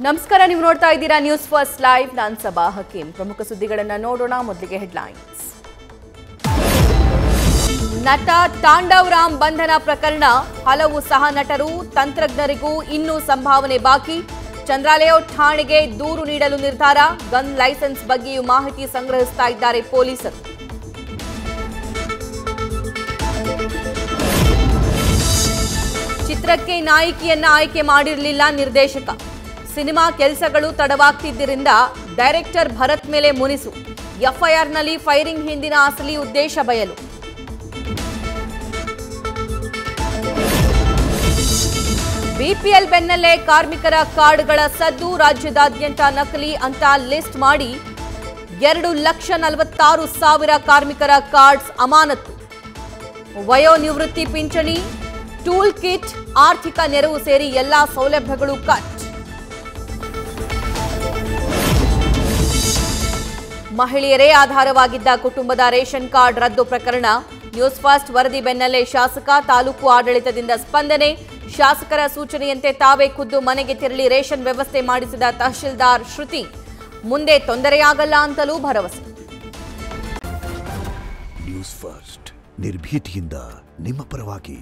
ನಮಸ್ಕಾರ, ನೀವು ನೋಡ್ತಾ ಇದ್ದೀರಾ ನ್ಯೂಸ್ ಫಸ್ಟ್ ಲೈವ್. ನಾನು ಸಬಾ ಹಕೀಂ. ಪ್ರಮುಖ ಸುದ್ದಿಗಳನ್ನು ನೋಡೋಣ. ಮೊದಲಿಗೆ ಹೆಡ್ಲೈನ್ಸ್. ನಟ ತಾಂಡವ್ ರಾಮ್ ಬಂಧನ ಪ್ರಕರಣ, ಹಲವು ಸಹ ನಟರು ತಂತ್ರಜ್ಞರಿಗೂ ಇನ್ನೂ ಸಂಭಾವನೆ ಬಾಕಿ. ಚಂದ್ರಾಲೇಔಟ್ ಠಾಣೆಗೆ ದೂರು ನೀಡಲು ನಿರ್ಧಾರ. ಗನ್ ಲೈಸೆನ್ಸ್ ಬಗ್ಗೆಯೂ ಮಾಹಿತಿ ಸಂಗ್ರಹಿಸ್ತಾ ಇದ್ದಾರೆ ಪೊಲೀಸರು. ಚಿತ್ರಕ್ಕೆ ನಾಯಕಿಯನ್ನ ಆಯ್ಕೆ ಮಾಡಿರಲಿಲ್ಲ ನಿರ್ದೇಶಕ. ಸಿನಿಮಾ ಕೆಲಸಗಳು ತಡವಾಗ್ತಿದ್ದರಿಂದ ಡೈರೆಕ್ಟರ್ ಭರತ್ ಮೇಲೆ ಮುನಿಸು. ಎಫ್ಐಆರ್ನಲ್ಲಿ ಫೈರಿಂಗ್ ಹಿಂದಿನ ಅಸಲಿ ಉದ್ದೇಶ ಬಯಲು. ಬಿಪಿಎಲ್ ಬೆನ್ನಲ್ಲೇ ಕಾರ್ಮಿಕರ ಕಾರ್ಡ್ಗಳ ಸದ್ದು. ರಾಜ್ಯದಾದ್ಯಂತ ನಕಲಿ ಅಂತ ಲಿಸ್ಟ್ ಮಾಡಿ 2,46,000 ಕಾರ್ಮಿಕರ ಕಾರ್ಡ್ಸ್ ಅಮಾನತು. ವಯೋನಿವೃತ್ತಿ ಪಿಂಚಣಿ, ಟೂಲ್ ಕಿಟ್, ಆರ್ಥಿಕ ನೆರವು ಸೇರಿ ಎಲ್ಲಾ ಸೌಲಭ್ಯಗಳು ಕಟ್. ಮಹಿಳೆಯರೇ ಆಧಾರವಾಗಿದ್ದ ಕುಟುಂಬದ ರೇಷನ್ ಕಾರ್ಡ್ ರದ್ದು ಪ್ರಕರಣ. ನ್ಯೂಸ್ ಫಸ್ಟ್ ವರದಿ ಬೆನ್ನಲ್ಲೇ ಶಾಸಕ, ತಾಲೂಕು ಆಡಳಿತದಿಂದ ಸ್ಪಂದನೆ. ಶಾಸಕರ ಸೂಚನೆಯಂತೆ ತಾವೇ ಖುದ್ದು ಮನೆಗೆ ತೆರಳಿ ರೇಷನ್ ವ್ಯವಸ್ಥೆ ಮಾಡಿಸಿದ ತಹಶೀಲ್ದಾರ್ ಶ್ರುತಿ. ಮುಂದೆ ತೊಂದರೆಯಾಗಲ್ಲ ಅಂತಲೂ ಭರವಸೆ. ನ್ಯೂಸ್ ಫಸ್ಟ್ ನಿರ್ಭೀತಿಯಿಂದ ನಿಮ್ಮ ಪರವಾಗಿ.